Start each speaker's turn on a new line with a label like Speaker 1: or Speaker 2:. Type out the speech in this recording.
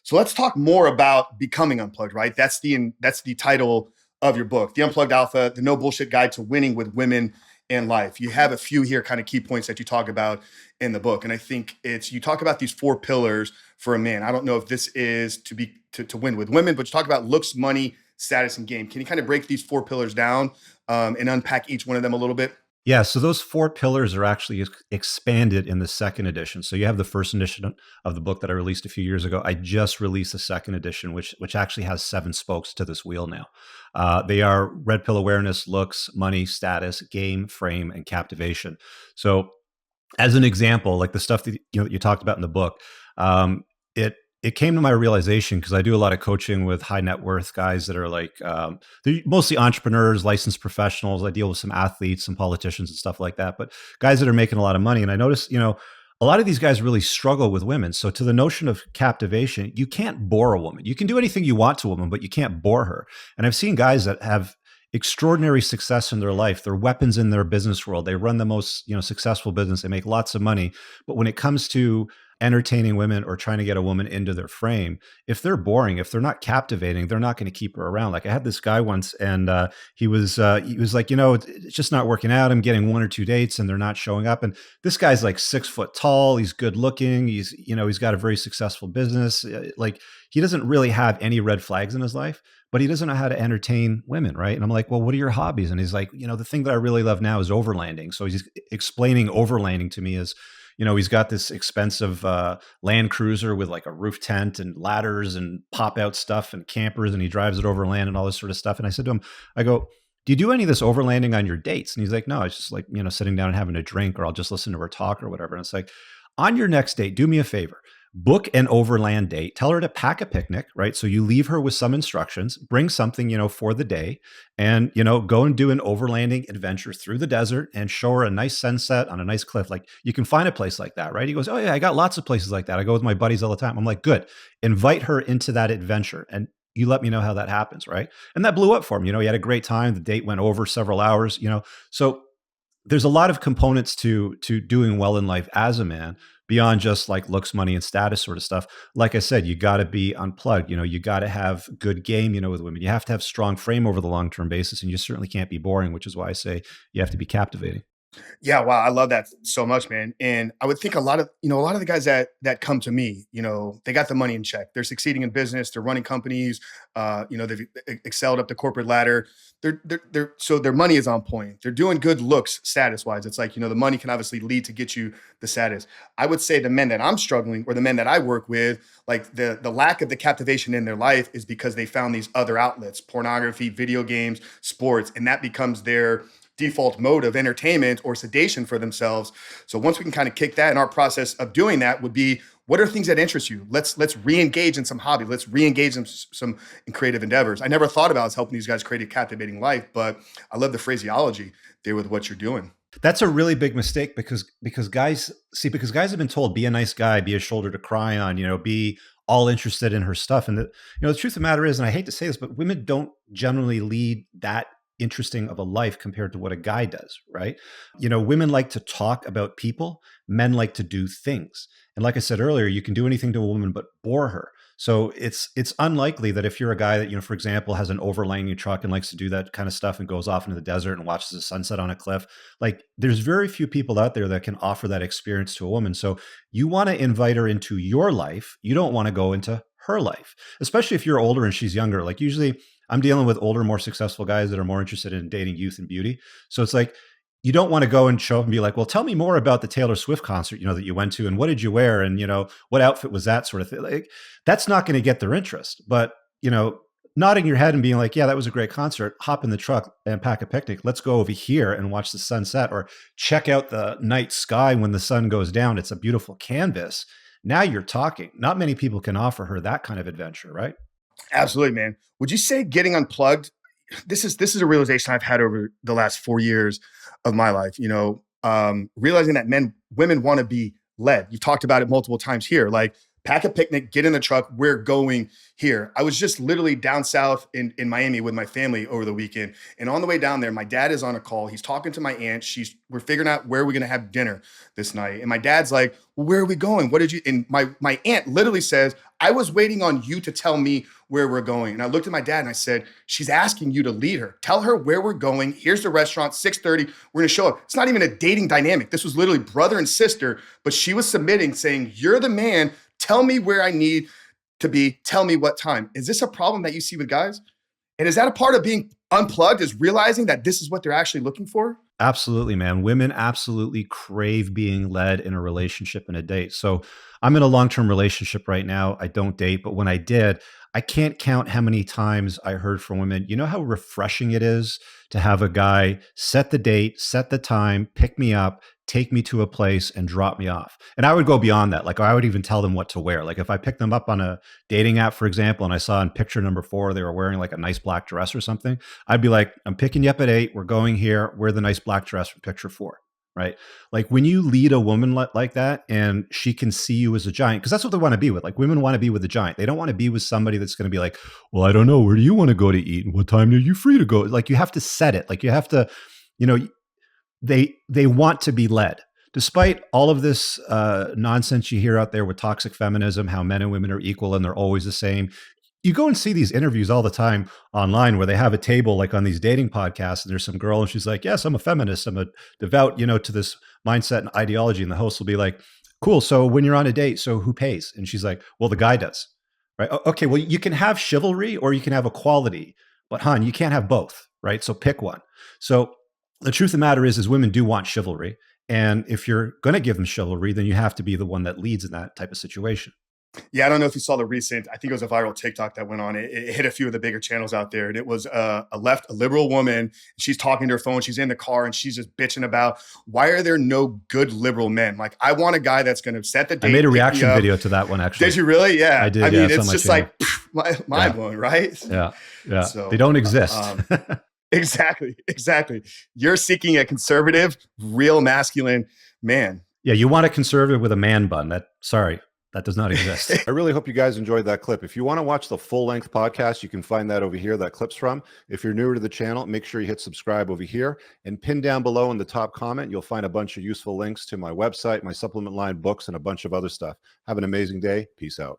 Speaker 1: So let's talk more about becoming unplugged, right? That's the title of your book, The Unplugged Alpha, the no bullshit guide to winning with women in life. You have a few here kind of key points that you talk about in the book. And I think you talk about these 4 pillars for a man. I don't know if this is to win with women, but you talk about looks, money, status, and game. Can you kind of break these 4 pillars down and unpack each one of them a little bit?
Speaker 2: Yeah, so those 4 pillars are actually expanded in the second edition. So you have the first edition of the book that I released a few years ago. I just released the second edition, which actually has 7 spokes to this wheel now. They are red pill awareness, looks, money, status, game, frame, and captivation. So as an example, like the stuff that you talked about in the book, it came to my realization because I do a lot of coaching with high net worth guys that are like they're mostly entrepreneurs, licensed professionals. I deal with some athletes, some politicians, and stuff like that. But guys that are making a lot of money, and I notice, a lot of these guys really struggle with women. So to the notion of captivation, you can't bore a woman. You can do anything you want to a woman, but you can't bore her. And I've seen guys that have extraordinary success in their life. They're weapons in their business world. They run the most, successful business. They make lots of money. But when it comes to entertaining women or trying to get a woman into their frame, if they're boring, if they're not captivating, they're not going to keep her around. Like I had this guy once, and he was like, it's just not working out. I'm getting 1 or 2 dates, and they're not showing up. And this guy's like 6 foot tall. He's good looking. He's got a very successful business. Like he doesn't really have any red flags in his life, but he doesn't know how to entertain women, right? And I'm like, well, what are your hobbies? And he's like, the thing that I really love now is overlanding. So he's explaining overlanding to me as, he's got this expensive Land Cruiser with like a roof tent and ladders and pop out stuff and campers, and he drives it overland and all this sort of stuff. And I said to him, I go, do you do any of this overlanding on your dates? And he's like, no, it's just like, sitting down and having a drink, or I'll just listen to her talk or whatever. And it's like, on your next date, do me a favor. Book an overland date. Tell her to pack a picnic, right? So you leave her with some instructions, bring something, for the day, and, go and do an overlanding adventure through the desert and show her a nice sunset on a nice cliff. Like you can find a place like that, right? He goes, oh yeah, I got lots of places like that. I go with my buddies all the time. I'm like, good. Invite her into that adventure and you let me know how that happens, right? And that blew up for him. He had a great time. The date went over several hours, So there's a lot of components to doing well in life as a man, beyond just like looks, money, and status sort of stuff. Like I said, you got to be unplugged. You got to have good game, with women. You have to have strong frame over the long-term basis, and you certainly can't be boring, which is why I say you have to be captivating.
Speaker 1: Yeah, wow, I love that so much, man. And I would think a lot of the guys that come to me, they got the money in check. They're succeeding in business. They're running companies. They've excelled up the corporate ladder. So their money is on point. They're doing good looks status wise. It's like, the money can obviously lead to get you the status. I would say the men that I'm struggling, or the men that I work with, like the lack of the captivation in their life is because they found these other outlets, pornography, video games, sports, and that becomes their default mode of entertainment or sedation for themselves. So once we can kind of kick that, and our process of doing that would be, what are things that interest you? Let's re-engage in some hobby. Let's re-engage in some creative endeavors. I never thought about helping these guys create a captivating life, but I love the phraseology there with what you're doing.
Speaker 2: That's a really big mistake because guys have been told, be a nice guy, be a shoulder to cry on, be all interested in her stuff. And the truth of the matter is, and I hate to say this, but women don't generally lead that interesting of a life compared to what a guy does, right? Women like to talk about people, men like to do things. And like I said earlier, you can do anything to a woman but bore her. So it's unlikely that if you're a guy that, for example, has an overlanding truck and likes to do that kind of stuff and goes off into the desert and watches the sunset on a cliff, like there's very few people out there that can offer that experience to a woman. So you want to invite her into your life. You don't want to go into her life, especially if you're older and she's younger. Like usually I'm dealing with older, more successful guys that are more interested in dating youth and beauty. So it's like, you don't want to go and show up and be like, well, tell me more about the Taylor Swift concert, that you went to, and what did you wear? And, what outfit was that, sort of thing. Like, that's not going to get their interest. But, nodding your head and being like, yeah, that was a great concert. Hop in the truck and pack a picnic. Let's go over here and watch the sunset, or check out the night sky when the sun goes down. It's a beautiful canvas. Now you're talking. Not many people can offer her that kind of adventure, right?
Speaker 1: Absolutely, man. Would you say getting unplugged? This is a realization I've had over the last 4 years of my life. Realizing that women want to be led. You've talked about it multiple times here. Like pack a picnic, get in the truck. We're going here. I was just literally down south in Miami with my family over the weekend. And on the way down there, my dad is on a call. He's talking to my aunt. We're figuring out where we're going to have dinner this night. And my dad's like, well, where are we going? What did you, and my aunt literally says, I was waiting on you to tell me where we're going. And I looked at my dad and I said, she's asking you to lead her. Tell her where we're going. Here's the restaurant, 6:30. We're going to show up. It's not even a dating dynamic. This was literally brother and sister, but she was submitting saying, you're the man. Tell me where I need to be. Tell me what time. Is this a problem that you see with guys? And is that a part of being unplugged, is realizing that this is what they're actually looking for?
Speaker 2: Absolutely, man. Women absolutely crave being led in a relationship and a date. So I'm in a long-term relationship right now. I don't date, but when I did, I can't count how many times I heard from women, you know how refreshing it is to have a guy set the date, set the time, pick me up, take me to a place and drop me off. And I would go beyond that. Like I would even tell them what to wear. Like if I picked them up on a dating app, for example, and I saw in picture number 4, they were wearing like a nice black dress or something, I'd be like, I'm picking you up at 8. We're going here. Wear the nice black dress from picture 4. Right. Like when you lead a woman like that and she can see you as a giant, because that's what they want to be with. Like women want to be with a giant. They don't want to be with somebody that's going to be like, well, I don't know. Where do you want to go to eat? And what time are you free to go? Like you have to set it. Like you have to, you know, they want to be led. Despite all of this nonsense you hear out there with toxic feminism, how men and women are equal and they're always the same. You go and see these interviews all the time online where they have a table like on these dating podcasts and there's some girl and she's like, yes, I'm a feminist. I'm a devout, to this mindset and ideology. And the host will be like, cool. So when you're on a date, so who pays? And she's like, well, the guy does. Right. Okay. Well, you can have chivalry or you can have equality, but hon, you can't have both. Right. So pick one. So the truth of the matter is women do want chivalry. And if you're going to give them chivalry, then you have to be the one that leads in that type of situation.
Speaker 1: Yeah, I don't know if you saw the recent, I think it was a viral TikTok that went on. It hit a few of the bigger channels out there. And it was a liberal woman. She's talking to her phone. She's in the car and she's just bitching about, why are there no good liberal men? Like, I want a guy that's going to set the date.
Speaker 2: I made a reaction video to that one, actually.
Speaker 1: Did you really? Yeah.
Speaker 2: I did.
Speaker 1: I mean,
Speaker 2: yeah,
Speaker 1: it's just like mind blowing, right?
Speaker 2: Yeah. Yeah.
Speaker 1: So,
Speaker 2: they don't exist.
Speaker 1: Exactly. You're seeking a conservative, real masculine man.
Speaker 2: Yeah. You want a conservative with a man bun. That does not exist.
Speaker 3: I really hope you guys enjoyed that clip. If you want to watch the full-length podcast, you can find that over here, that clip's from. If you're newer to the channel, make sure you hit subscribe over here and pin down below in the top comment. You'll find a bunch of useful links to my website, my supplement line, books, and a bunch of other stuff. Have an amazing day. Peace out.